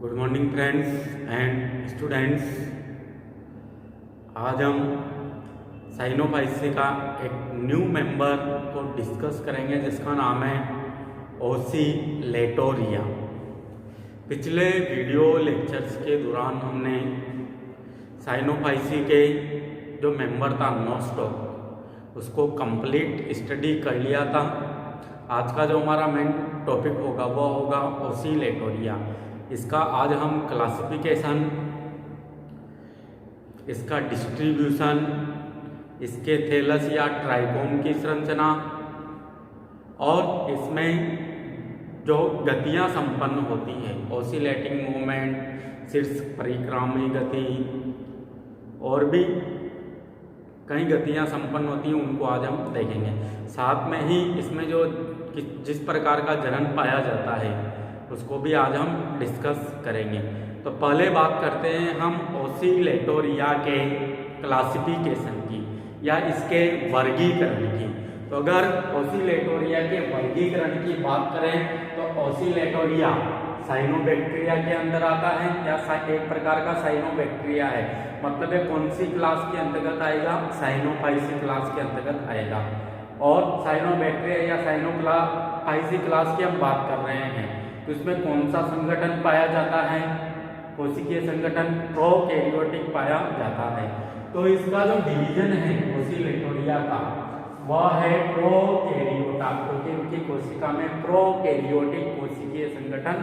Good morning friends and students. आज हम Cyanophyceae का एक न्यू मेंबर को डिस्कस करेंगे जिसका नाम है ओसिलेटोरिया। पिछले वीडियो लेक्चर्स के दौरान हमने साइनोफाइसी के जो मेंबर था नोस्टॉक उसको कंप्लीट स्टडी कर लिया था। आज का जो हमारा मेन टॉपिक होगा वो होगा ओसिलेटोरिया। इसका आज हम क्लासिफिकेशन, इसका डिस्ट्रीब्यूशन, इसके थैलस या ट्राइकोम की संरचना और इसमें जो गतियां संपन्न होती हैं, ओसिलेटिंग मूवमेंट, शीर्ष परिक्रामी गति और भी कई गतियां संपन्न होती हैं, उनको आज हम देखेंगे। साथ में ही इसमें जो जिस प्रकार का जनन पाया जाता है उसको भी आज हम डिस्कस करेंगे। तो पहले बात करते हैं हम ओसिलेटोरिया के क्लासिफिकेशन की या इसके वर्गीकरण की। तो अगर ओसिलेटोरिया के वर्गीकरण की बात करें तो ओसिलेटोरिया साइनोबैक्टीरिया के अंदर आता है या एक प्रकार का साइनोबैक्टीरिया है। मतलब है कौन सी क्लास के अंतर्गत आएगा? साइनोफाइसी क्लास के अंतर्गत आएगा। और साइनोबैक्टीरिया या साइनोफाइसी क्लास की हम बात कर रहे हैं तो इसमें कौन सा संगठन पाया जाता है? कोशिकीय संगठन प्रोकैरियोटिक पाया जाता है। तो इसका जो डिवीजन है ओसिलेटोरिया का वह है प्रोकैरियोटा, क्योंकि इनकी कोशिका में प्रोकैरियोटिक कोशिकीय संगठन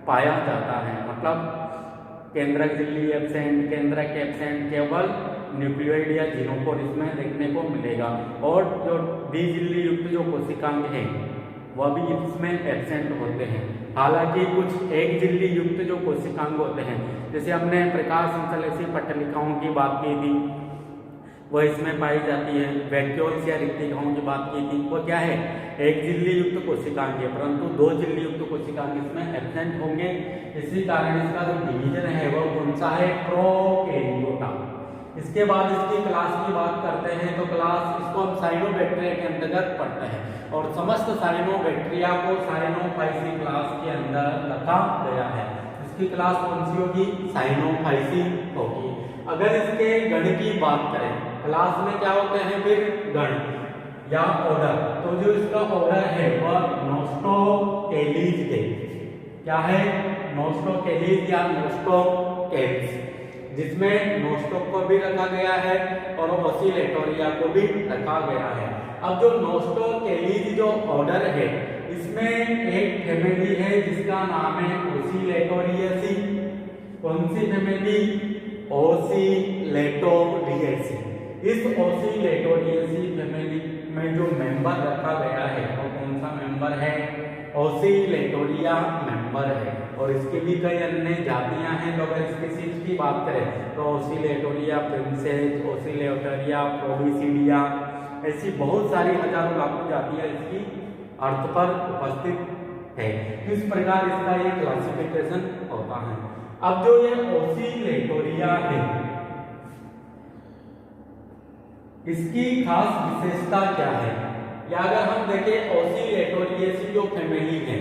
पाया जाता है। मतलब केंद्रक झिल्ली एब्सेंट, केंद्रक एब्सेंट, केवल न्यूक्लियोइड या जीनोफोर इसमें देखने को मिलेगा। और जो द्विझिल्ली युक्त जो कोशिकांग है वह भी इसमें एब्सेंट होते हैं। हालांकि कुछ एक झिल्ली युक्त जो कोशिकांग होते हैं, जैसे हमने प्रकाश संश्लेषी पट्टलिकाओं की बात की थी, वह इसमें पाई जाती है। वैक्यूल्स या रिक्तिकाओं की बात की थी, वो क्या है? एक झिल्ली युक्त कोशिकांग है, परंतु दो झिल्ली युक्त कोशिकांग इसमें एब्सेंट होंगे। इसी कारण इसका जो डिवीजन है वह कौन सा है? प्रोकैरियोटा। इसके बाद इसकी क्लास की बात करते हैं तो क्लास इसको हम साइनोबैक्टीरिया के अंतर्गत पढ़ते हैं और समस्त साइनोबैक्टीरिया को साइनोफाइसी क्लास के अंदर रखा गया है। इसकी क्लास कौन सी होगी? साइनोफाइसी होगी। अगर इसके गण की बात करें, क्लास में क्या होते हैं फिर? गण या ऑर्डर। तो जो इसका ऑर्डर है वह नोस्टोकैलीज है। क्या है? नोस्टोकैलीज या नोस्टोकैल्स, जिसमें नोस्टॉक को भी रखा गया है और ओसिलेटोरिया को भी रखा गया है। अब जो नोस्टोकैलीज जो ऑर्डर है इसमें एक फैमिली है जिसका नाम है ओसिलेटोरियसी। कौन सी फैमिली? ओसिलेटोरियसी। इस ओसिलेटोरियसी फैमिली में जो मेंबर रखा गया है वो कौन सा मेंबर है? ओसिलेटोरिया मेंबर है। और इसकी भी कई अन्य जातियां हैं। तो अगर इसके सीट की बात करें तो ओसिलेटोरिया प्रिंसेस, ओसिलेटोरिया प्रोविसिडिया, ऐसी बहुत सारी हजारों लाखों जातियां इसकी अर्थ पर उपस्थित है। इस प्रकार इसका ये क्लासिफिकेशन होता है। अब जो ये ओसिलेटोरिया है इसकी खास विशेषता क्या है? या अगर हम देखें ओसिलेटोरियसी जो फैमिली है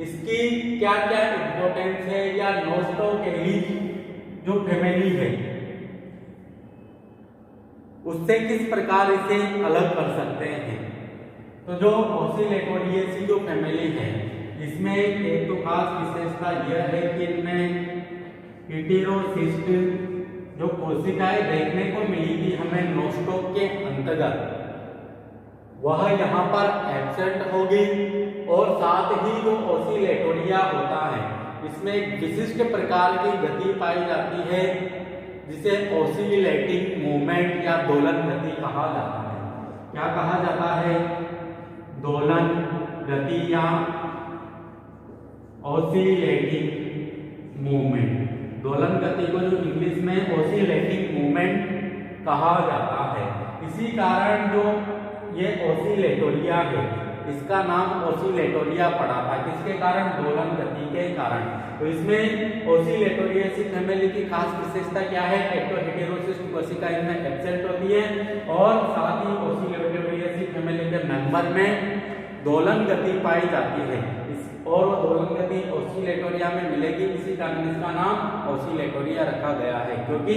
इसकी क्या क्या इंपॉर्टेंस है, या नोस्टोकैलीज जो फैमिली है उससे किस प्रकार इसे अलग कर सकते हैं। तो जो ओसिलेटोरियसी जो फैमिली है इसमें एक तो खास विशेषता यह है कि इनमें हेटेरोसिस्ट जो कोशिकाएं देखने को मिली थी हमें नोस्टॉक के अंतर्गत, वह यहाँ पर एब्सेंट होगी। और साथ ही जो ओसिलेटोरिया होता है इसमें एक विशिष्ट प्रकार की गति पाई जाती है जिसे ओसिलेटिंग मूवमेंट या दोलन गति कहा जाता है। क्या कहा जाता है? दोलन गति या ओसिलेटिंग मूवमेंट। दोलन गति को जो इंग्लिश में ओसिलेटिंग मूवमेंट कहा जाता है। इसी कारण जो ये ओसिलेटोरिया है इसका नाम ओसिलेटोरिया पड़ा था। किसके कारण? दोलन गति के कारण। तो इसमें ओसिलेटोरियसी फैमिली की खास विशेषता क्या है? एक तो हेटेरोसिस्ट कोशिका इनमें एब्सेंट होती है और साथ ही ओसिलेटोरियसी फैमिली के मेंबर में दोलन गति पाई जाती है। और वो दोलन गति ऑसिलेटोरिया में मिलेगी, इसी कारण इसका नाम ऑसिलेटोरिया रखा गया है, क्योंकि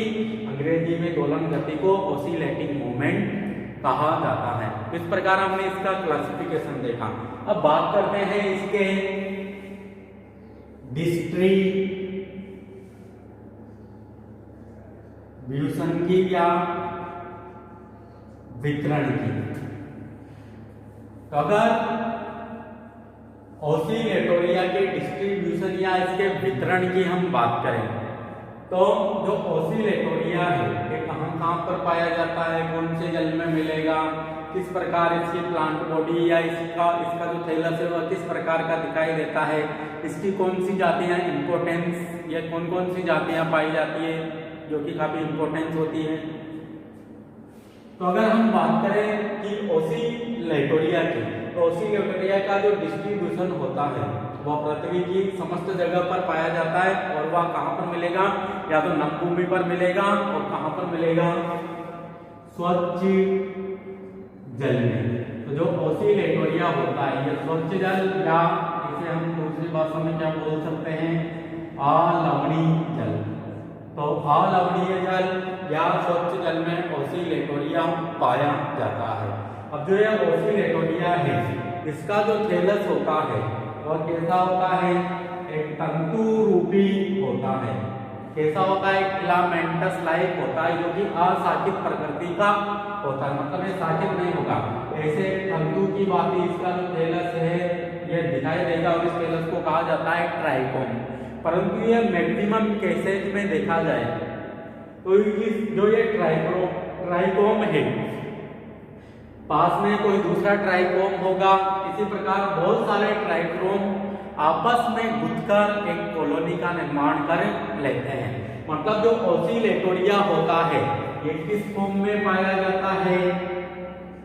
अंग्रेजी में दोलन गति को ऑसिलेटिंग मूवमेंट कहा जाता है। इस प्रकार हमने इसका क्लासिफिकेशन देखा। अब बात करते हैं इसके डिस्ट्रीब्यूशन की या वितरण की। तो अगर ऑसिलेटोरिया के डिस्ट्रीब्यूशन या इसके वितरण की हम बात करें, तो जो ऑसिलेटोरिया है ये कहाँ पर पाया जाता है, कौन से जल में मिलेगा, किस प्रकार इसकी प्लांट बॉडी या इसका जो थैलस है वह किस प्रकार का दिखाई देता है, इसकी कौन सी जातियां इंपॉर्टेंस या कौन कौन सी जातियां पाई जाती है जो कि काफी इंपॉर्टेंस होती है। तो अगर हम बात करें कि ऑसिलेटोरिया की, तो ऑसिलेटोरिया का जो डिस्ट्रीब्यूशन होता है वह पृथ्वी की समस्त जगह पर पाया जाता है, और वह कहाँ पर मिलेगा, या तो नमभूमि पर मिलेगा और कहाँ पर मिलेगा, स्वच्छ जल में। तो जो ऑसिलेटोरिया होता है ये स्वच्छ जल, या इसे हम दूसरी भाषा में क्या बोल सकते हैं, अलवणीय जल। तो अलवणीय जल या स्वच्छ जल में ऑसिलेटोरिया पाया जाता है। अब जो ये ऑसिलेटोरिया है इसका जो थैलस होता है वह कैसा होता है, एक तंतु रूपी होता है। कैसा होता है, फिलामेंटस लाइक होता है, जो कि अशाखित प्रकृति का होता है, मतलब ये शाखित नहीं होगा। ऐसे तंतु की बात इसका जो थैलस है ये दिखाई देगा, और इस थैलस को कहा जाता है ट्राइकोम। परंतु ये मैक्सिमम केसेज में देखा जाए तो इस जो ये ट्राइकोम है पास में कोई दूसरा ट्राइकोम होगा, इसी प्रकार बहुत सारे ट्राइकोम आपस में गुथकर एक कॉलोनी का निर्माण कर लेते हैं। मतलब जो ऑसिलेटोरिया होता है ये किस फॉर्म में पाया जाता है,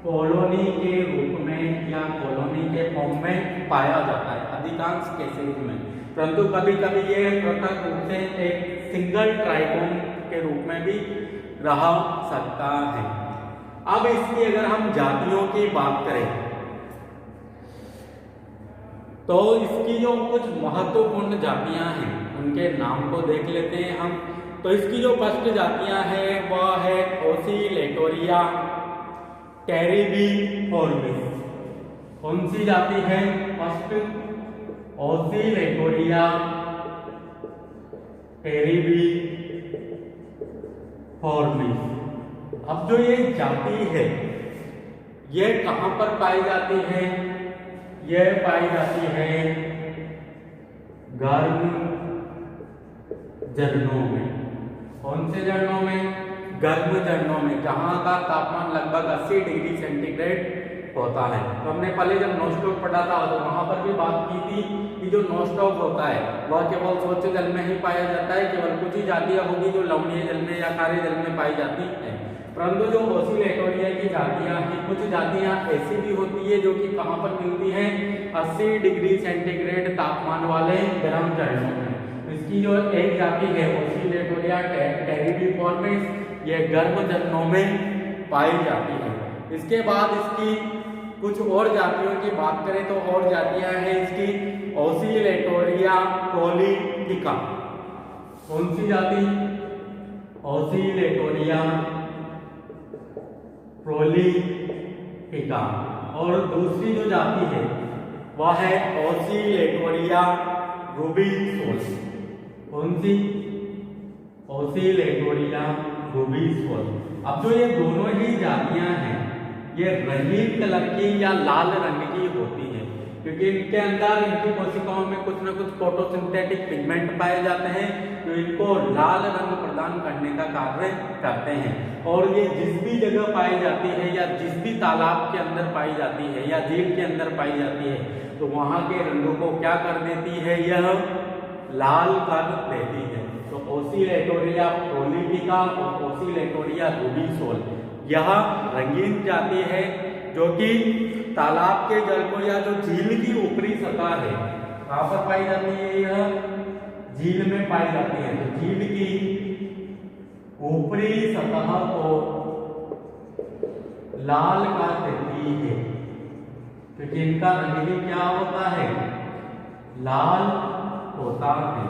कॉलोनी के रूप में या कॉलोनी के फॉर्म में पाया जाता है अधिकांश केसेज में, परंतु कभी कभी ये पृथक रूप से एक सिंगल ट्राइकोम के रूप में भी रह सकता है। अब इसकी अगर हम जातियों की बात करें तो इसकी जो कुछ महत्वपूर्ण जातियां हैं उनके नाम को देख लेते हैं हम। तो इसकी जो फर्स्ट जातियां हैं वह है ऑसिलेटोरिया टेरिबिफॉर्मिस। कौन सी जाति है, फर्स्ट ऑसिलेटोरिया टेरिबिफॉर्मिस। अब जो ये जाति है ये कहां पर पाई जाती है, यह पाई जाती है गर्म झरनों में। कौन से झरनों में, गर्म झरनों में, जहां का तापमान लगभग 80 डिग्री सेंटीग्रेड होता है। तो हमने पहले जब नॉस्टॉक पढ़ा था तो वहां पर भी बात की थी कि जो नॉस्टॉक होता है वह केवल स्वच्छ जल में ही पाया जाता है, केवल कुछ ही जातियां होगी जो लवणीय जल में या खारे जल में पाई जाती है। परंतु जो ऑसिलेटोरिया की जातियां हैं, कुछ जातियां ऐसी भी होती है जो कि कहां पर मिलती हैं, 80 डिग्री सेंटीग्रेड तापमान वाले गर्म झरनों में। इसकी जो एक जाति है ऑसिलेटोरिया टेरिबिफॉर्मिस, यह गर्म झरनों में पाई जाती है। इसके बाद इसकी कुछ और जातियों की बात करें तो और जातियां हैं इसकी ऑसिलेटोरिया प्रोलिफिका। कौन सी जाति, ऑसिलेटोरिया प्रोलिफिका। और दूसरी जो जाति है वह है ऑसिलेटोरिया रूबिसोल। कौन सी, ऑसिलेटोरिया रूबिसोल। अब जो ये दोनों ही जातियां हैं ये रंगीन कलर की या लाल रंग की होती है, क्योंकि इनके अंदर इनकी कोशिकाओं में कुछ न कुछ फोटोसिंथेटिक पिगमेंट पाए जाते हैं जो इनको लाल रंग प्रदान करने का कार्य करते हैं। और ये जिस भी जगह पाई जाती है या जिस भी तालाब के अंदर पाई जाती है या झील के अंदर पाई जाती है तो वहां के रंगों को क्या कर देती है, यह लाल कर देती है। तो ऑसिलेटोरिया प्रोलिफिका और ऑसिलेटोरिया रूबिसोल यह रंगीन जाति है जो कि तालाब के जल को या जो झील की ऊपरी सतह है कहां पर पाई जाती है, यह झील में पाई जाती है। तो झील की ऊपरी सतह को लाल कर देती है, क्योंकि इनका रंग भी क्या होता है, लाल होता है।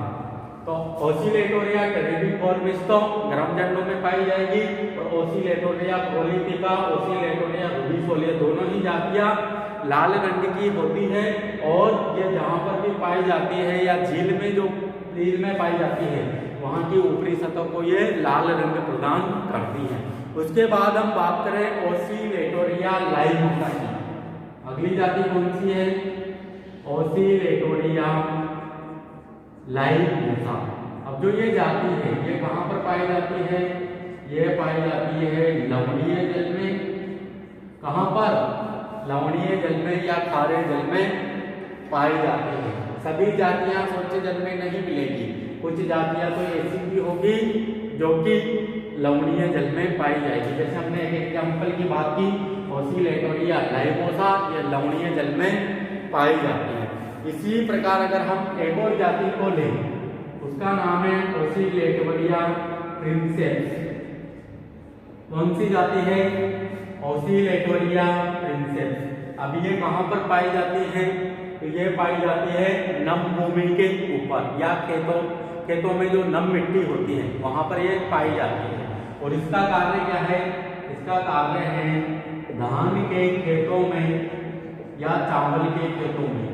तो ओसिलेटोरिया टेरेबिफॉर्मिस तो गर्म झंडों में पाई जाएगी और ओसिलेटोरिया प्रोलिफिका, ओसिलेटोरिया रूबिफोलिया दोनों ही जातियां लाल रंग की होती है। और ये जहाँ पर भी पाई जाती है या झील में पाई जाती है वहाँ की ऊपरी सतह को ये लाल रंग प्रदान करती है। उसके बाद हम बात करें ओसिलेटोरिया लाइमोसा की। अगली जाति कौन सी है? ओसिलेटोरिया लाइमोसा। अब जो ये जाति है ये कहाँ पर पाई जाती है? ये पाई जाती है लवणीय जल में। कहाँ पर? लवणीय जल में या खारे जल में पाई जाती है। सभी जातियां स्वच्छ जल में नहीं मिलेगी, कुछ जातियां तो ऐसी भी होगी जो कि लवणीय जल में पाई जाएगी। जैसे हमने एक एग्जाम्पल की बात की ओसिलेटोरिया लाइमोसा, ये लवणीय जल में पाई जाती है। इसी प्रकार अगर हम एक और जाति को लें उसका नाम है ओसिलेटोरिया प्रिंसेप्स। कौन सी जाति है? ओसिलेटोरिया प्रिंसेप्स। अब ये कहाँ पर पाई जाती है? तो ये पाई जाती है नम भूमि के ऊपर या खेतों में जो नम मिट्टी होती है वहां पर ये पाई जाती है। और इसका कार्य क्या है? इसका कार्य है धान के खेतों में या चावल के खेतों में।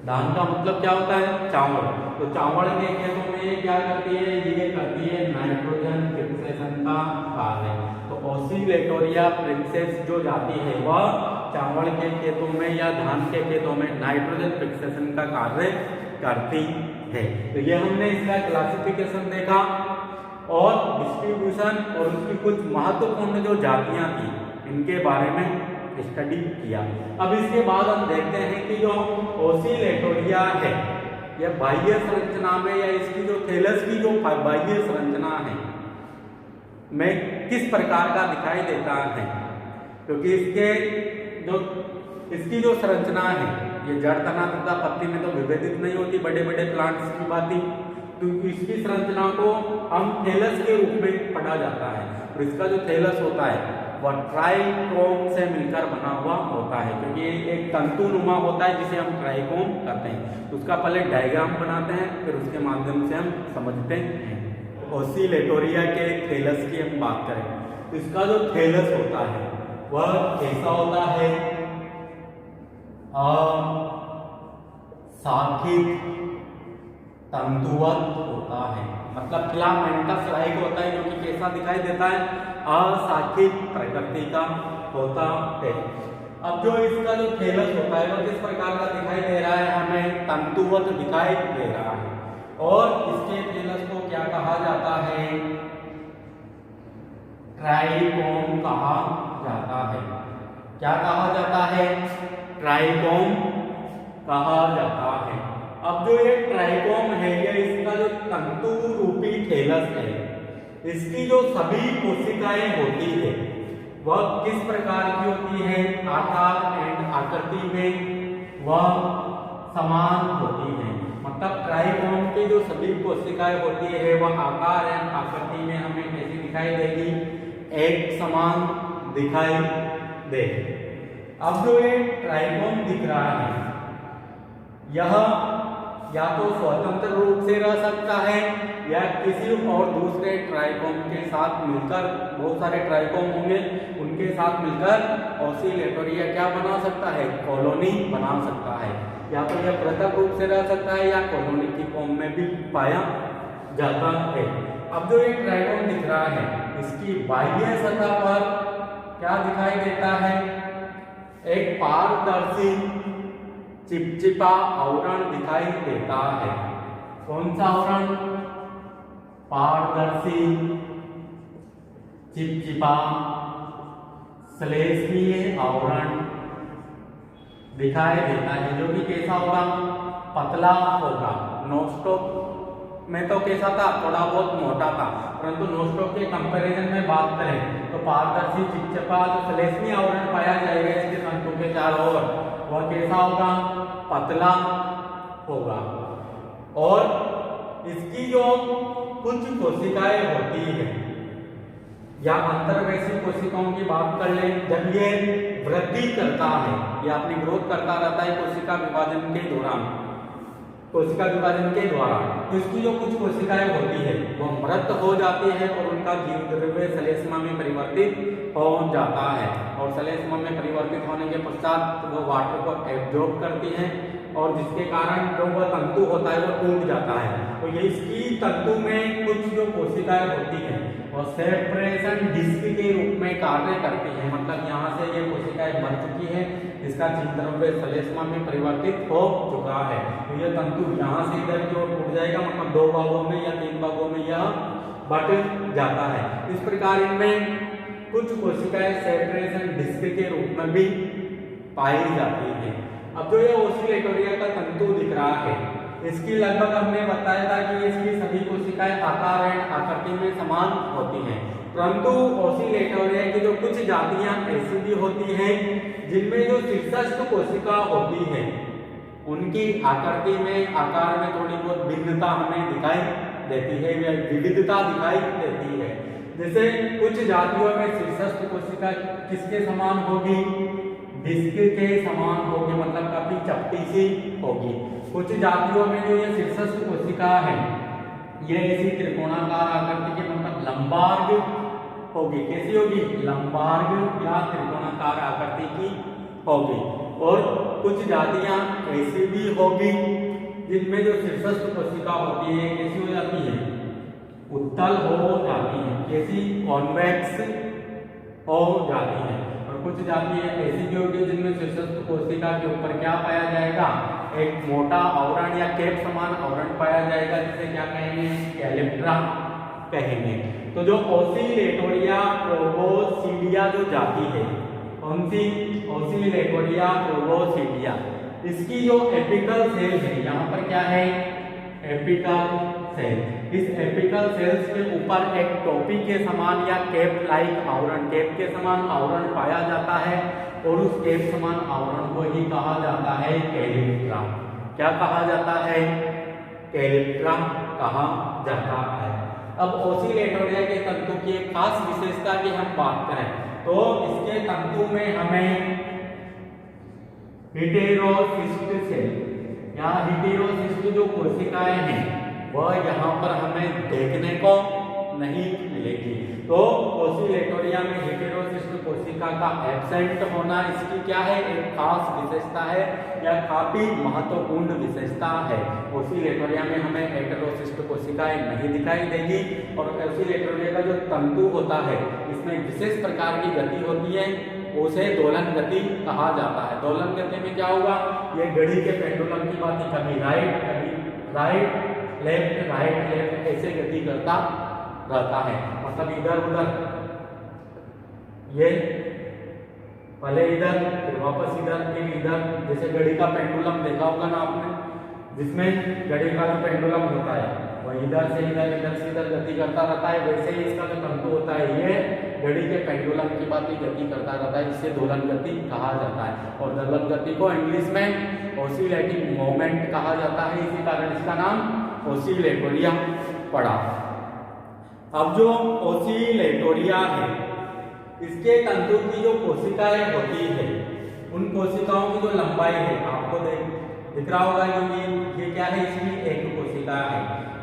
धान का मतलब क्या होता है? चावल। तो चावल के खेतों में ये क्या करती है? ये करती है नाइट्रोजन फिक्सेशन का कार्य। तो ओसिलेटोरिया प्रिंसेप्स जो जाती है वह चावल के खेतों में या धान के खेतों में नाइट्रोजन फिक्सेशन का कार्य करती है। तो ये हमने इसका क्लासिफिकेशन देखा और डिस्ट्रीब्यूशन और उसकी कुछ महत्वपूर्ण जो जातियां थी इनके बारे में स्टडी किया। अब इसके बाद हम देखते हैं कि जो ओसिलेटोरिया है यह बाह्य संरचना में या इसकी जो थैलस की जो बाह्य संरचना है में किस प्रकार का दिखाई देता है। क्योंकि इसकी जो संरचना है ये जड़ तना तथा पत्ती में तो विभेदित नहीं होती, बड़े बड़े प्लांट्स की बात ही। तो इसकी संरचना को हम थैलस के रूप में पढ़ा जाता है। और इसका जो थैलस होता है वह ट्राइकोम से मिलकर बना हुआ होता है, क्योंकि ये एक तंतुनुमा होता है जिसे हम ट्राइकोम कहते हैं। तो उसका पहले डायग्राम बनाते हैं फिर उसके माध्यम से हम समझते हैं। ओसिलेटोरिया के थैलस की हम बात करें तो इसका जो थैलस होता है वह कैसा होता है? अशाखित तंतुवत होता है, मतलब फिलामेंटस लाइक होता है, जो कि कैसा दिखाई देता है? अशाखित प्रकृति का होता है। अब जो इसका जो थैलस होता है वह किस प्रकार का दिखाई दे रहा है? हमें तंतुवत दिखाई दे रहा है। और इसके थैलस को क्या कहा जाता है? ट्राइकोम कहा जाता है। क्या कहा जाता है? ट्राइकोम कहा जाता है। अब जो ये ट्राइकोम है ये इसका जो तंतु रूपी थैलस है इसकी जो सभी कोशिकाएं होती है वह किस प्रकार की होती है? आकार एंड आकृति में वह समान होती है। मतलब ट्राइकोम की जो सभी कोशिकाएं होती है वह आकार एवं आकृति में हमें कैसी दिखाई देगी? एक समान दिखाई दे। अब जो ये ट्राइकोम दिख रहा है यह या तो स्वतंत्र रूप से रह सकता है या किसी और दूसरे ट्राइकोम के साथ मिलकर, बहुत सारे ट्राइकोम होंगे उनके साथ मिलकर ओसिलेटोरिया क्या बना सकता है? कॉलोनी बना सकता है। या तो यह पृथक रूप से रह सकता है या कॉलोनी की फॉर्म में भी पाया जाता है। अब जो एक ट्राइकोम दिख रहा है इसकी बाह्य सतह पर क्या दिखाई देता है? एक पारदर्शी चिपचिपा आवरण दिखाई देता है। कौन सा आवरण? पारदर्शी चिपचिपा श्लेष्मीय आवरण दिखाई देता है, जो कि कैसा होगा? पतला होगा। नोस्टॉक में तो कैसा था? थोड़ा बहुत मोटा था, परंतु नोस्टॉक के कंपैरिजन में बात करें तो पारदर्शी चिपचिपा जो श्लेष्मीय आवरण पाया जाएगा इसके तंतु के चारों ओर वह कैसा होगा? पतला होगा। और इसकी जो कुछ कोशिकाएं होती है या अंतर्वैश्विक कोशिकाओं की बात कर लें, जब ये वृद्धि करता है या अपनी ग्रोथ करता रहता है कोशिका विभाजन के दौरान, कोशिका विभाजन के द्वारा। तो इसकी जो कुछ कोशिकाएं होती है वो मृत हो जाती है और उनका जीव द्रव्य श्लेष्मा में परिवर्तित हो जाता है, और श्लेष्मा में परिवर्तित होने के पश्चात वो वाटर को एब्जॉर्ब करती है, और जिसके कारण जो वह तंतु होता है वो टूट जाता है। तो ये इसकी तंतु में कुछ जो कोशिकाएं होती हैं वो सेपरेशन डिस्क के रूप में कार्य करती है, मतलब यहाँ से ये कोशिकाएं मर चुकी है, इसका जीव द्रव्य श्लेष्मा में परिवर्तित हो चुका है। तो ये तंतु यहाँ से इधर की ओर टूट जाएगा, मतलब 2 भागों में या 3 भागों में यह बट जाता है। इस प्रकार इनमें कुछ कोशिकाएं सेपरेशन डिस्क के रूप में भी पाई जाती है। अब जो ये ओसिलेटोरिया का तंतु दिख रहा है, इसकी लगभग हमने बताया था कि इसकी सभी कोशिकाएं आकार एवं आकृति में समान होती हैं, परंतु ओसिलेटोरिया की जो कुछ जातियां ऐसी भी होती हैं जिनमें जो शीर्षस्थ कोशिका होती है उनकी आकृति में, आकार में थोड़ी बहुत भिन्नता हमें दिखाई देती है, विविधता दिखाई देती है। जैसे कुछ जातियों में शीर्षस्थ कोशिका किसके समान होगी? डिस्क के समान होगी, मतलब काफी चपटी सी होगी। कुछ जातियों में जो ये शीर्षस्थ कोशिका है ये ऐसी त्रिकोणाकार आकृति के, मतलब लंबार्ग होगी। कैसी होगी? लंबार्ग या त्रिकोणाकार आकृति की होगी। और कुछ जातियां ऐसी भी होगी जिनमें जो शीर्षस्थ कोशिका होती है कैसी हो जाती है? उत्तल हो जाती है। कैसी? कॉन्वेक्स हो जाती है। और कुछ जातियां ऐसी भी होगी जिनमें शीर्षस्थ कोशिका के ऊपर क्या पाया जाएगा? एक मोटा आवरण या कैप समान आवरण पाया जाएगा, जिसे क्या कहेंगे? कैलिप्ट्रा कहेंगे। तो जो ओसिलेटोरिया प्रोबोसिडिया जो जाति है, कौन सी? ओसिलेटोरिया प्रोबोसिडिया, इसकी जो एपिकल सेल है, यहाँ पर क्या है? Apical cell. इस एपिकल सेल्स के ऊपर एक टोपी के समान या कैप लाइक आवरण, कैप के समान आवरण पाया जाता है, और उस कैप समान आवरण को ही कहा जाता है कैलिप्ट्रा। क्या कहा जाता है? कैलिप्ट्रा कहा जाता है। अब ओसिलेटोरिया के तंतु की एक खास विशेषता की हम बात करें तो इसके तंतु में हमें हेटेरोसिस्ट सेल या हेटेरोसिस्ट जो कोशिकाएं हैं वह यहाँ पर हमें देखने को नहीं मिलेगी। तो ओसिलेटोरिया में हेटेरोसिस्ट कोशिका का एब्सेंट होना इसकी क्या है? एक खास विशेषता है या काफी महत्वपूर्ण विशेषता है। ओसिलेटोरिया में हमें हेटेरोसिस्ट कोशिकाएं नहीं दिखाई देगी, और ओसिलेटोरिया का जो तंतु होता है इसमें विशेष प्रकार की गति होती है, उसे दोलन गति कहा जाता है। दोलन गति में क्या होगा? ये घड़ी के पेंडुलम की बात, कभी राइट लेफ्ट राइट लेफ्ट ऐसे गति करता रहता है, मतलब इधर उधर, ये पहले इधर फिर वापस इधर फिर इधर, जैसे घड़ी का पेंडुलम देखा होगा ना आपने, जिसमें घड़ी का जो पेंडुलम होता है वह इधर से इधर गति करता रहता है, वैसे ही इसका जो तंतु होता है ये घड़ी के पेंडुलम की बात गति करता रहता है, इससे दोलन गति कहा जाता है। और दोलन गति को इंग्लिश में ओसिलेटिंग मोमेंट कहा जाता है, इसी कारण इसका नाम ओसिलेटोरिया पड़ा। अब जो ओसिलेटोरिया है इसके तंतु की जो कोशिकाएं होती है उन कोशिकाओं की जो लंबाई है आपको दिख रहा होगा, क्योंकि ये क्या है? इसकी एक कोशिका है,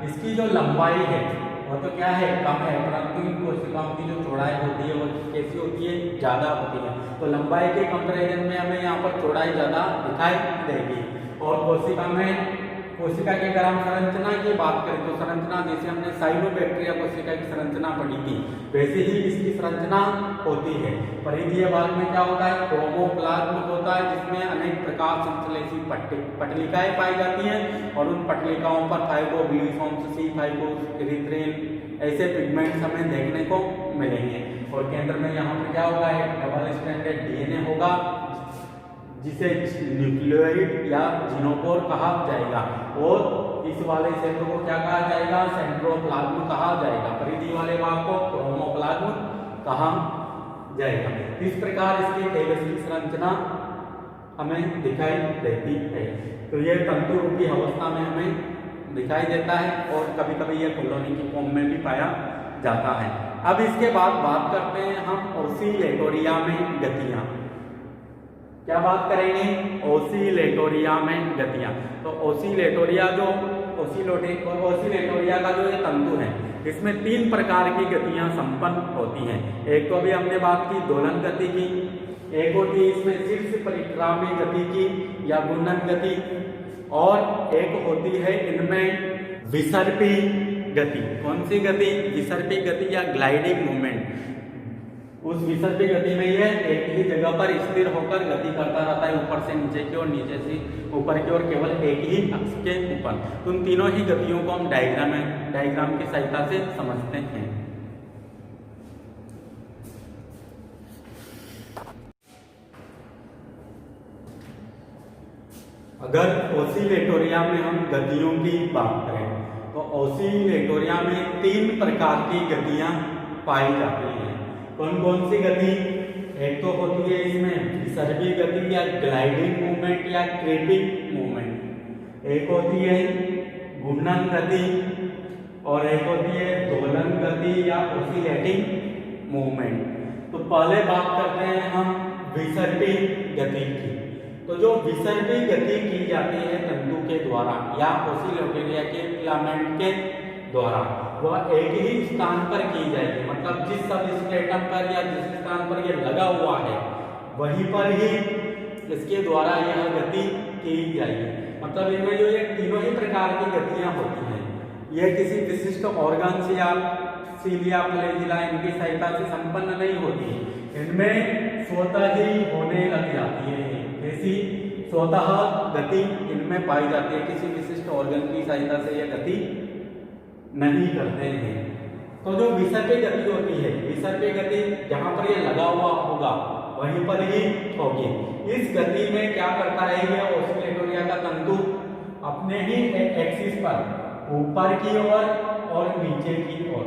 इसकी जो लंबाई है वो तो क्या है? कम है, परंतु इन कोशिकाओं की जो चौड़ाई होती है वो कैसी होती है? ज्यादा होती है। तो लंबाई के कंपैरिजन में हमें यहाँ पर चौड़ाई ज्यादा दिखाई देगी। और कोशिका की अगर हम संरचना की बात करें तो संरचना जैसे हमने साइनोबैक्टीरिया कोशिका की संरचना पढ़ी थी वैसे ही इसकी संरचना होती है। परिधीय भाग में क्या होता है? क्रोमोप्लाज्म होता है, जिसमें अनेक प्रकार संश्लेषी पटलिकाएं पाई जाती हैं, और उन पटलिकाओं पर फाइब्रोब्लास्ट, सी फाइब्रोस, एरिथ्रिन ऐसे पिगमेंट्स हमें देखने को मिलेंगे। और केंद्र में यहाँ पर क्या होगा? एक डबल स्ट्रैंडेड डीएनए होगा जिसे न्यूक्लियोइड या जीनोफोर कहा जाएगा, और इस वाले क्षेत्र को क्या कहा जाएगा? सेंट्रोप्लाज्म कहा जाएगा। परिधि वाले भाग को क्रोमोप्लाज्म कहा जाएगा। इस प्रकार इसकी टेलस की संरचना हमें दिखाई देती है। तो यह तंतु रूपी अवस्था में हमें दिखाई देता है, और कभी कभी यह कॉलोनी की फॉर्म में भी पाया जाता है। अब इसके बाद बात करते हैं हम ओसिलेटोरिया में गतियां। क्या बात करेंगे? ओसिलेटोरिया में गतियां। तो ओसिलेटोरिया का जो ये तंतु है, इसमें 3 प्रकार की गतियां संपन्न होती हैं। एक तो अभी हमने बात की दोलन गति की, एक होती है इसमें शीर्ष परिक्रामी गति की या घूर्णन गति, और एक होती है इनमें विसर्पी गति। कौन सी गति? विसर्पी गति या ग्लाइडिंग मूवमेंट। उस विसर्पी गति में यह एक ही जगह पर स्थिर होकर गति करता रहता है, ऊपर से नीचे की ओर, नीचे से ऊपर की ओर, केवल एक ही अक्ष के ऊपर। तो उन तीनों ही गतियों को हम डायग्राम की सहायता से समझते हैं। अगर ओसिलेटोरिया में हम गतियों की बात करें तो ओसिलेटोरिया में 3 प्रकार की गतियां पाई जाती हैं। कौन कौन सी गति? एक तो होती है इसमें विसर्पी गति या ग्लाइडिंग मूवमेंट या क्रीपिंग मूवमेंट, एक होती है घूर्णन गति, और एक होती है दोलन गति या ओसिलेटिंग मूवमेंट। तो पहले बात करते हैं हम विसर्पी गति की। तो जो विसर्पी गति की जाती है तंतु के द्वारा या ओसिलेटोरिया के फिलामेंट के द्वारा, वह एक ही स्थान पर की जाएगी। मतलब जिस सबस्ट्रेटम पर या जिस स्थान पर यह लगा हुआ है वहीं पर ही इसके द्वारा यह गति की जाएगी। मतलब इनमें जो ये तीनों ही प्रकार की गतियां होती हैं, यह किसी विशिष्ट ऑर्गन से या सीलिया फ्लैजिला इनकी सहायता से संपन्न नहीं होती, इनमें स्वतः ही होने लग जाती है। ऐसी स्वतः गति इनमें पाई जाती है, किसी विशिष्ट ऑर्गन की सहायता से यह गति नहीं करते हैं। तो जो विसर्पी गति होती है, विसर्पी गति जहां पर ये लगा हुआ होगा वहीं पर ही होगी। इस गति में क्या करता है ये ओसिलेटोरिया का तंतु अपने ही एक्सिस पर ऊपर की ओर और नीचे की ओर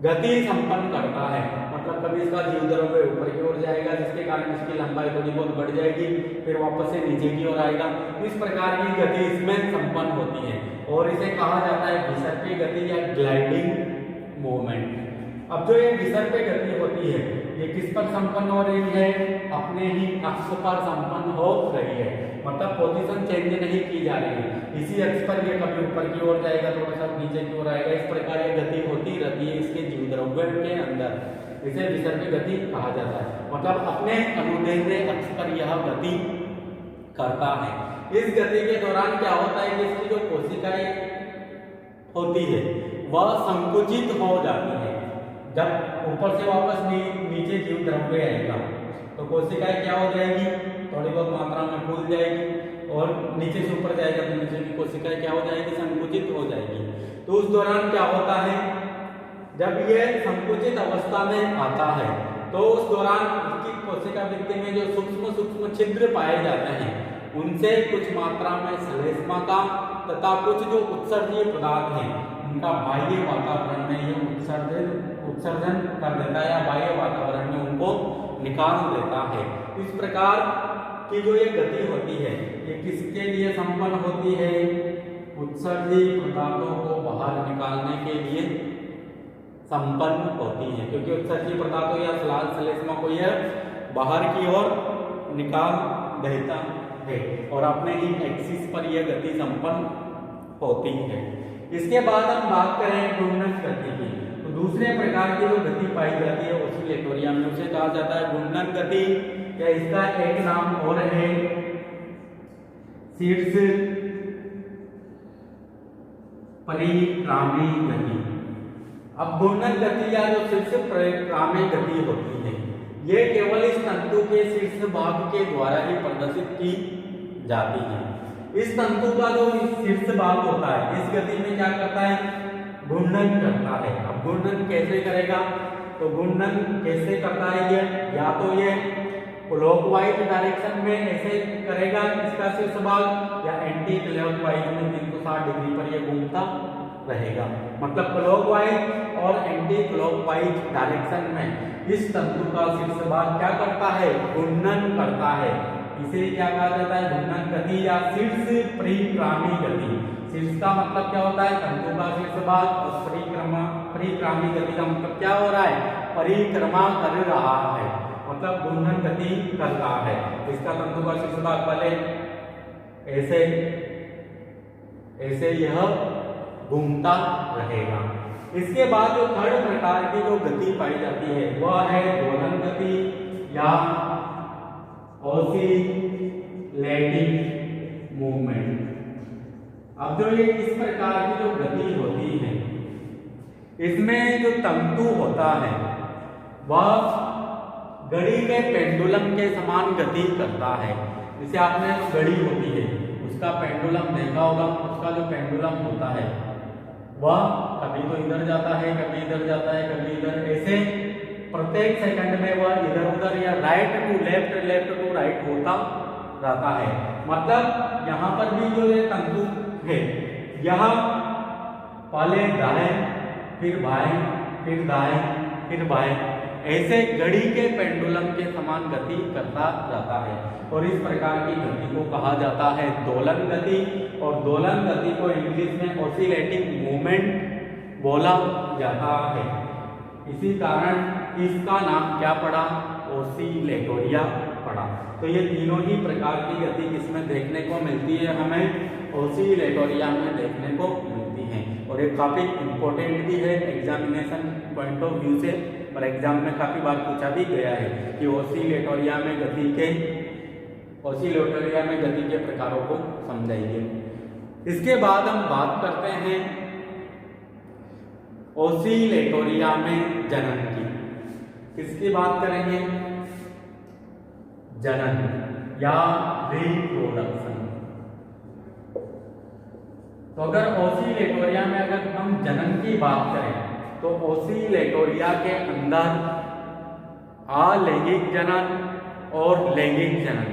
गति संपन्न करता है। मतलब कभी इसका जीव द्रव्य ऊपर की ओर जाएगा जिसके कारण इसकी लंबाई थोड़ी बहुत बढ़ जाएगी, फिर वापस से नीचे की ओर आएगा। इस प्रकार की गति इसमें संपन्न होती है और इसे कहा जाता है विसर्पी गति या ग्लाइडिंग मूवमेंट। अब जो ये विसर्पी गति होती है ये किस पर संपन्न हो रही है? अपने ही अक्ष पर संपन्न हो रही है। मतलब पोजीशन चेंज नहीं की जा रही है, इसी अक्ष पर ये कभी ऊपर की ओर जाएगा, थोड़ा सा नीचे की ओर आएगा। इस प्रकार ये गति होती रहती है इसके जीव द्रव्य के अंदर। इसे विसर्पी गति कहा जाता है। मतलब अपने अनुदैर्ध्य अक्ष पर यह गति करता है। इस गति के दौरान क्या होता है कि इसकी जो कोशिकाएं होती है वह संकुचित हो जाती है। जब ऊपर से वापस नीचे जीव द्रव्य आएगा तो कोशिकाएं क्या हो जाएगी? थोड़ी बहुत मात्रा में फूल जाएगी, और नीचे से ऊपर जाएगा तो नीचे की कोशिकाएं क्या हो जाएगी? संकुचित हो जाएगी। तो उस दौरान क्या होता है, जब ये संकुचित अवस्था में आता है तो उस दौरान इसकी कोशिका वृत्ति में जो सूक्ष्म सूक्ष्म छिद्र पाए जाते हैं उनसे कुछ मात्रा में श्लेष्मा का तथा कुछ जो उत्सर्जनीय पदार्थ हैं उनका बाह्य वातावरण में ये उत्सर्जन कर देता है या बाह्य वातावरण में उनको निकाल देता है। इस प्रकार की जो ये गति होती है ये किसके लिए संपन्न होती है? उत्सर्जित पदार्थों को बाहर निकालने के लिए संपन्न होती है, क्योंकि उत्सर्जित पदार्थों या श्लेष्मा को यह बाहर की ओर निकाल देता है और अपने ही एक्सिस पर यह गति संपन्न होती है। इसके बाद हम बात करें घूर्णन गति की, तो दूसरे प्रकार की जो गति पाई जाती है ओसिलेटोरिया में उसे कहा जाता है घूर्णन गति, या इसका एक नाम और है शीर्ष परिक्रामी गति। अब घूर्णन गति या जो शीर्ष परिक्रामी गति होती है ये केवल इस तंतु के शीर्ष भाग के द्वारा ही प्रदर्शित की जाती है। इस तंतु का जो शीर्ष भाग होता है इस गति में क्या करता है? घूर्णन करता है। अब घूर्णन कैसे करेगा? तो घूर्णन कैसे करता है ये? या तो ये क्लॉकवाइज डायरेक्शन में ऐसे करेगा इसका शीर्ष भाग, या एंटी क्लॉकवाइज में 360 डिग्री पर ये घूमता रहेगा। मतलब क्लॉकवाइज और एंटी क्लॉकवाइज डायरेक्शन में इस तंतु का शीर्ष भाग क्या करता है? घूर्णन करता है। इसे क्या कहा जाता है? घूर्णन गति या शीर्ष परिक्रामी गति। शीर्ष का मतलब क्या होता है? तंतु का शीर्ष भाग, और परिक्रामी गति का मतलब क्या हो रहा है? परिक्रमा कर रहा है। मतलब घूर्णन गति करता है। इसका तंतु का शीर्ष भाग पहले ऐसे ऐसे यह घूमता रहेगा। इसके बाद जो थर्ड प्रकार की जो गति पाई जाती है वह है दोलन गति या ऑसिलेटिंग मूवमेंट। अब जो ये इस प्रकार की जो गति होती है इसमें जो तंतु होता है वह घड़ी के पेंडुलम के समान गति करता है। जैसे आपने घड़ी होती है उसका पेंडुलम देखा होगा, उसका जो पेंडुलम होता है वह कभी तो इधर जाता है, कभी इधर जाता है, कभी इधर, ऐसे प्रत्येक सेकंड में वह इधर उधर या right to left, left to right होता रहता है। मतलब यहाँ पर भी जो ये तंतु है यह पहले दाएं फिर बाएं फिर दाएं फिर बाएं ऐसे घड़ी के पेंडुलम के समान गति करता रहता है और इस प्रकार की गति को कहा जाता है दोलन गति। और दोलन गति को इंग्लिश में ऑसिलेटिंग मूवमेंट बोला जाता है। इसी कारण इसका नाम क्या पड़ा, ऑसिलेटोरिया पड़ा। तो ये तीनों ही प्रकार की गति किसमें देखने को मिलती है, हमें ऑसिलेटोरिया में देखने को मिलती है। और ये काफी इंपॉर्टेंट भी है एग्जामिनेशन पॉइंट ऑफ व्यू से, और एग्जाम में काफी बार पूछा भी गया है कि ऑसिलेटोरिया में गति के प्रकारों को समझाइए। इसके बाद हम बात करते हैं ऑसिलेटोरिया में जनन की। किसकी बात करेंगे, जनन या रिप्रोडक्शन। तो अगर ऑसिलेटोरिया में अगर हम जनन की बात करें तो ऑसिलेटोरिया के अंदर अलैंगिक जनन और लैंगिक जनन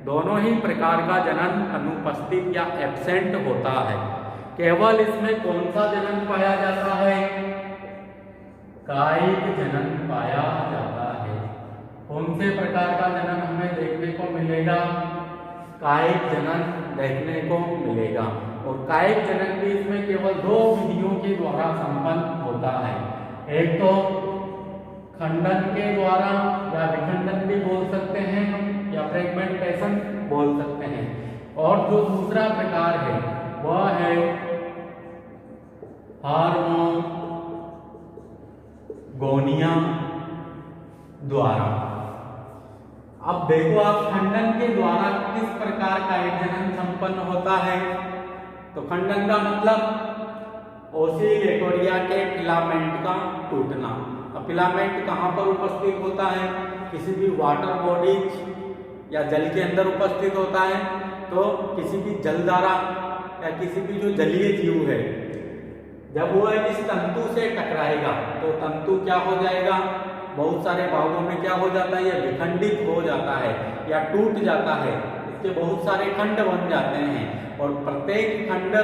दोनों ही प्रकार का जनन अनुपस्थित या एब्सेंट होता है। केवल इसमें कौन सा जनन पाया जाता है, कायिक जनन पाया जाता है। कौन से प्रकार का जनन हमें देखने को मिलेगा, कायिक जनन देखने को मिलेगा। और कायिक जनन भी इसमें केवल दो विधियों के द्वारा संपन्न होता है। एक तो खंडन के द्वारा या विखंडन भी बोल सकते हैं हम, या फ्रेगमेंटेशन बोल सकते हैं। और जो दूसरा प्रकार है वह है हार्मोगोनिया द्वारा। अब देखो आप खंडन के द्वारा किस प्रकार का एक जनन संपन्न होता है। तो खंडन का मतलब ऑसिलेटोरिया के फिलामेंट का टूटना। अब फिलामेंट कहाँ पर उपस्थित होता है, किसी भी वाटर बॉडीज या जल के अंदर उपस्थित होता है। तो किसी भी जलधारा या किसी भी जो जलीय जीव है जब वह इस तंतु से टकराएगा तो तंतु क्या हो जाएगा, बहुत सारे भागों में क्या हो जाता है, यह विखंडित हो जाता है या टूट जाता है। इसके बहुत सारे खंड बन जाते हैं और प्रत्येक खंड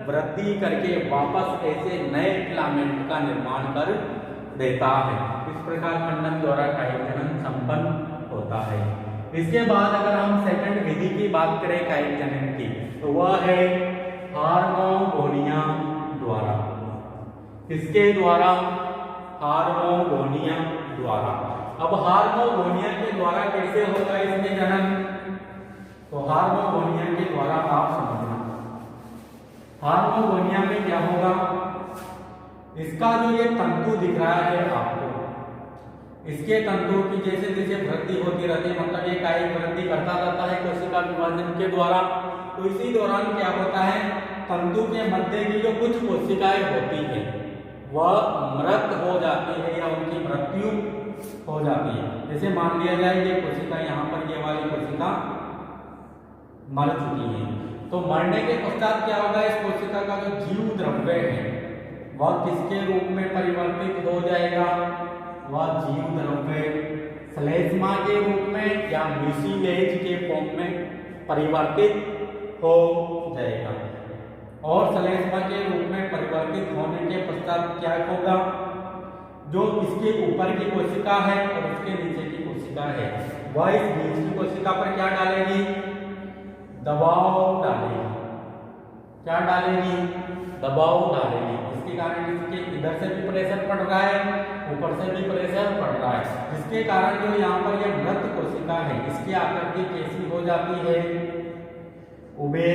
वृद्धि करके वापस ऐसे नए फिलामेंट का निर्माण कर देता है। इस प्रकार खंडन द्वारा कायिक जनन संपन्न होता है। इसके बाद अगर हम सेकंड विधि की बात करें कायिक जनन की तो वह है हार्मोगोनिया द्वारा। किसके द्वारा, हार्मोगोनिया द्वारा। अब हार्मोगोनिया के द्वारा कैसे होगा इसमें जनन, तो हार्मोगोनिया के द्वारा आप समझना। हार्मोगोनिया में क्या होगा, इसका जो ये तंतु दिख रहा है आपको, इसके तंतु की जैसे जैसे वृद्धि होती रहती है, मतलब ये कायिक वृद्धि करता रहता है कोशिका विभाजन के द्वारा। तो इसी दौरान क्या होता है, तंतु के मध्य की जो कुछ कोशिकाएं होती है वह मृत हो जाती है या उनकी मृत्यु हो जाती है। जैसे मान लिया जाए ये कोशिका, यहाँ पर ये वाली कोशिका मर चुकी है, तो मरने के पश्चात क्या होगा, इस कोशिका का जो जीव द्रव्य है वह किसके रूप में परिवर्तित हो जाएगा, वह जीव द्रव्य श्लेष्मा के रूप में या म्यूसिलेज के फॉर्म में परिवर्तित हो जाएगा। और श्लेष्मा के रूप में परिवर्तित होने के पश्चात क्या होगा, जो इसके ऊपर की कोशिका है और इसके नीचे की कोशिका है वह इस बीच की कोशिका पर क्या डालेगी, दबाव डालेगी। क्या डालेगी, दबाव डालेगी। जिसके कारण इसके इधर से भी प्रेशर पड़ रहा है, ऊपर से भी प्रेशर पड़ रहा है, जिसके कारण जो यहाँ पर यह मृत कोशिका है इसकी आकृति कैसी हो जाती है, उबे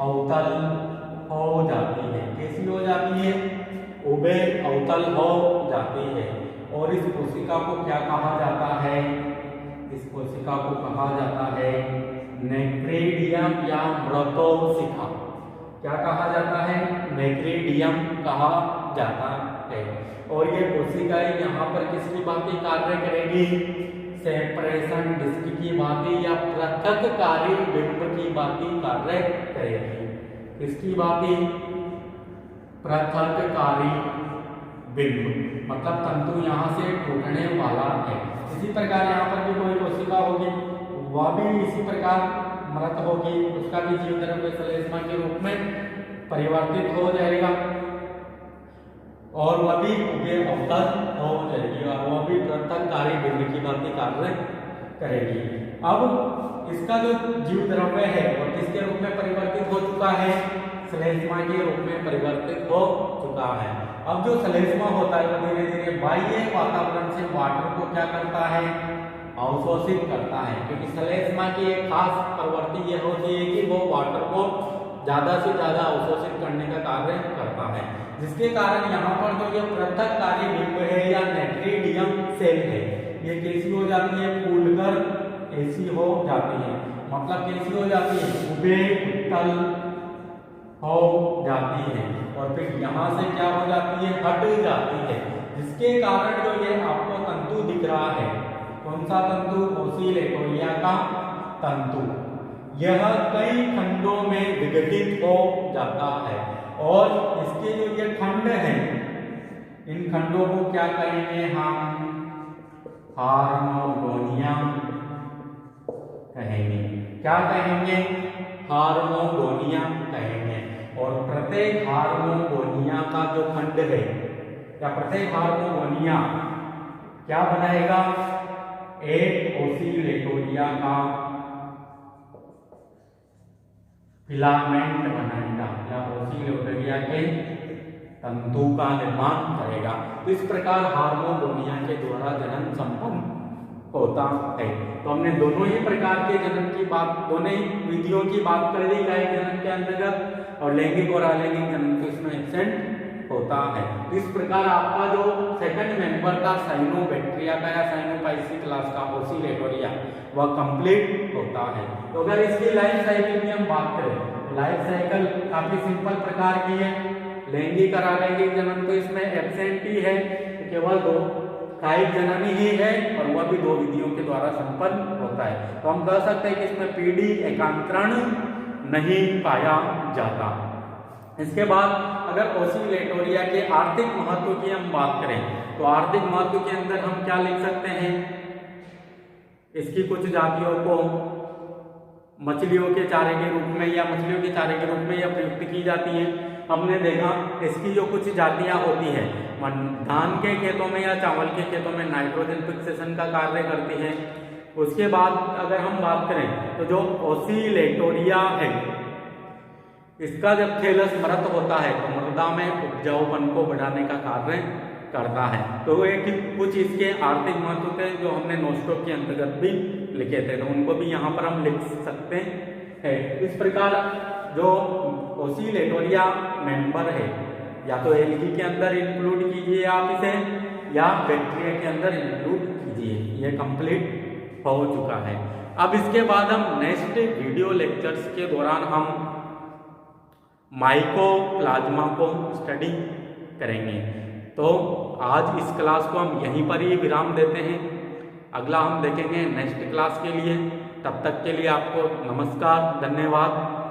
अवतल हो जाती है। कैसी हो जाती है, उबे अवतल हो जाती है। और इस कोशिका को क्या कहा जाता है, इस कोशिका को कहा जाता है नेक्रेडियम या मृतोशिका। क्या कहा जाता है, नेक्रेडियम कहा जाता है। और ये कोशिकाएं यहाँ पर किसकी भांति कार्य करेगी, सेपरेशन डिस्क की भांति या पृथककारी बिंब की भांति कार्य करेगी। किसकी भांति, पृथककारी बिंब, मतलब तंतु यहाँ से टूटने वाला है। इसी प्रकार यहाँ पर भी कोई कोशिका होगी, वह भी इसी प्रकार मृत होगी, उसका भी जीव द्रव्य श्लेष्मा के रूप में परिवर्तित हो जाएगा और वह भी उबे अवतल हो जाएगी और वह भी पृथककारी बिंब की भांति कार्य करेगी। अब इसका जो जीव द्रव्य है वह किसके रूप में परिवर्तित हो चुका है, श्लेष्मा के रूप में परिवर्तित हो चुका है। अब जो श्लेष्मा होता है वो धीरे धीरे बाह्य वातावरण से वाटर को क्या करता है, अवशोषित करता है, क्योंकि श्लेष्मा की एक खास प्रवृत्ति यह होती है कि वो वाटर को ज्यादा से ज्यादा अवशोषित करने का कार्य करता है, जिसके कारण यहाँ पर जो ये पृथककारी बिंब है या नेक्रेडियम सेल है ये कैसी हो जाती है, फूलकर ऐसी हो जाती है। मतलब कैसी हो जाती है, उबे उत्तल हो जाती है और फिर यहाँ से क्या हो जाती है, हट जाती है, जिसके कारण जो ये आपको तंतु दिख रहा है, कौन सा तंतु, ओसिलेटोरिया का तंतु, यह कई खंडों में विघटित हो जाता है। और इसके जो ये खंड हैं इन खंडों को क्या कहेंगे हम, हार्मोगोनिया कहेंगे। क्या कहेंगे, हार्मोगोनिया कहेंगे। और प्रत्येक हार्मोगोनिया का जो खंड है या प्रत्येक हार्मोगोनिया क्या बनाएगा, एक ओसिलेटोरिया का फिलामेंट बनाएगा या ओसिलेटोरिया के तंतु का निर्माण करेगा। तो इस प्रकार हार्मोगोनिया के द्वारा जनन संपन्न होता है। तो हमने दोनों ही प्रकार के जनन की बात, दोनों ही विधियों की बात कर ली गाय जनन के अंतर्गत, और लैंगिक और अलैंगिक जनन तो इसमें एब्सेंट होता है। तो इस प्रकार आपका जो सेकंड मेंबर था साइनोबैक्टीरिया का या साइनोपाइसी क्लास का ओसिलेटोरिया वह कंप्लीट होता है। तो अगर इसकी लाइफ साइकिल की हम बात करें, लाइफ साइकिल काफी सिंपल प्रकार की है। लैंगिक और अलैंगिक जनन तो इसमें एब्सेंट ही है, तो केवल दो कायिक जनन ही है और वह भी दो विधियों के द्वारा संपन्न होता है। तो हम कह सकते हैं कि इसमें पीढ़ी एकांतरण नहीं पाया जाता। इसके बाद अगर ओसिलेटोरिया के आर्थिक महत्व की हम बात करें तो आर्थिक महत्व के अंदर हम क्या लिख सकते हैं, इसकी कुछ जातियों को मछलियों के चारे के रूप में या मछलियों के चारे के रूप में यह प्रयुक्त की जाती है। हमने देखा इसकी जो कुछ जातियां होती है धान के खेतों में या चावल के खेतों में नाइट्रोजन फिक्सेशन का कार्य करती है। उसके बाद अगर हम बात करें तो जो ओसिलेटोरिया है इसका जब थैलस मृत होता है तो मृदा में उपजाऊपन को बढ़ाने का कार्य करता है। तो एक कुछ इसके आर्थिक महत्व थे जो हमने नोस्टॉक के अंतर्गत भी लिखे थे, तो उनको भी यहाँ पर हम लिख सकते हैं। इस प्रकार जो ओसिलेटोरिया मेंबर है या तो एल्गी के अंदर इंक्लूड कीजिए आप इसे या बैक्टीरिया के अंदर इंक्लूड कीजिए, ये कंप्लीट हो चुका है। अब इसके बाद हम नेक्स्ट वीडियो लेक्चर्स के दौरान हम माइकोप्लाज्मा को स्टडी करेंगे। तो आज इस क्लास को हम यहीं पर ही विराम देते हैं, अगला हम देखेंगे नेक्स्ट क्लास के लिए। तब तक के लिए आपको नमस्कार, धन्यवाद।